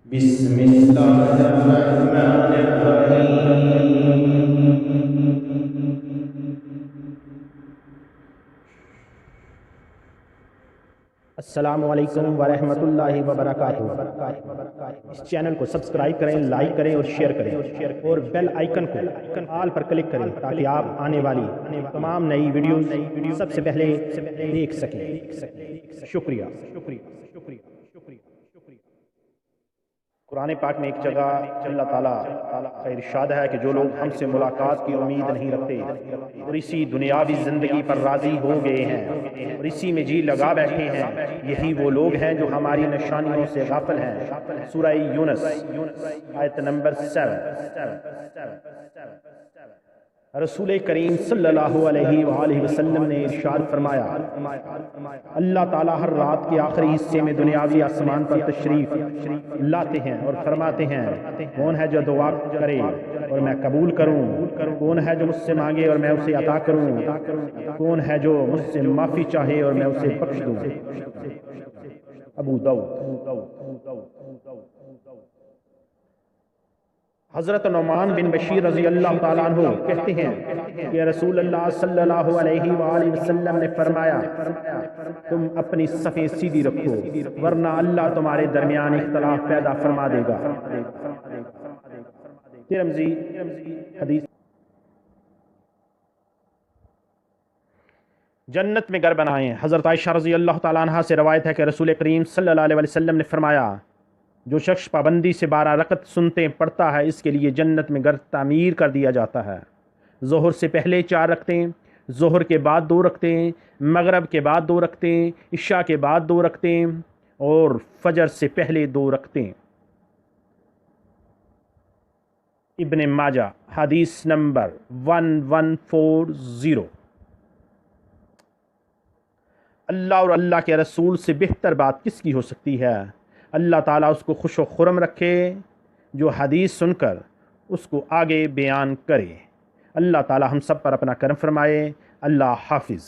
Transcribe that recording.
بسم الله الرحمن الرحيم. السلام علیکم ورحمۃ اللہ وبرکاتہ۔ اس چینل کو سبسکرائب کریں، لائک کریں اور شیئر کریں، اور بیل آئیکن کو آل پر کلک کریں تاکہ آپ آنے والی تمام نئی ویڈیوز سب سے پہلے دیکھ سکیں۔ شکریہ۔ قرآن پاک میں ایک جگہ اللہ تعالیٰ کا ارشاد ہے کہ جو لوگ ہم سے ملاقات کی امید نہیں رکھتے اور اسی دنیاوی زندگی پر راضی ہو گئے ہیں اور اسی میں جی لگا بیٹھے ہیں، یہی وہ لوگ ہیں جو ہماری نشانیوں سے غافل ہیں۔ سورہ یونس آیت نمبر 7۔ رسول کریم صلی اللہ علیہ وآلہ وسلم نے ارشاد فرمایا، اللہ تعالیٰ ہر رات کے آخری حصے میں دنیاوی آسمان پر تشریف لاتے ہیں اور فرماتے ہیں، کون ہے جو دعا کرے اور میں قبول کروں؟ کون ہے جو مجھ سے مانگے اور میں اسے عطا کروں؟ کون ہے جو مجھ سے معافی چاہے اور میں اسے بخش دوں؟ ابو داؤد۔ حضرت نعمان بن بشیر رضی اللہ تعالیٰ عنہ کہتے ہیں کہ رسول اللہ صلی اللہ علیہ وآلہ وسلم نے فرمایا، تم اپنی صفیں سیدھی رکھو ورنہ اللہ تمہارے درمیان اختلاف پیدا فرما دے گا۔ ترمذی حدیث۔ جنت میں گھر بنائیں۔ حضرت عائشہ رضی اللہ تعالیٰ عنہ سے روایت ہے کہ رسول کریم صلی اللہ علیہ وسلم نے فرمایا، جو شخص پابندی سے 12 رکعت سنتے پڑھتا ہے اس کے لیے جنت میں گھر تعمیر کر دیا جاتا ہے۔ ظہر سے پہلے 4 رکعتیں، ظہر کے بعد 2 رکعتیں، مغرب کے بعد 2 رکعتیں، عشاء کے بعد 2 رکعتیں اور فجر سے پہلے 2 رکعتیں۔ ابن ماجہ حدیث نمبر 1140۔ اللہ اور اللہ کے رسول سے بہتر بات کس کی ہو سکتی ہے؟ اللہ تعالیٰ اس کو خوش و خرم رکھے جو حدیث سن کر اس کو آگے بیان کرے۔ اللہ تعالیٰ ہم سب پر اپنا کرم فرمائے۔ اللہ حافظ۔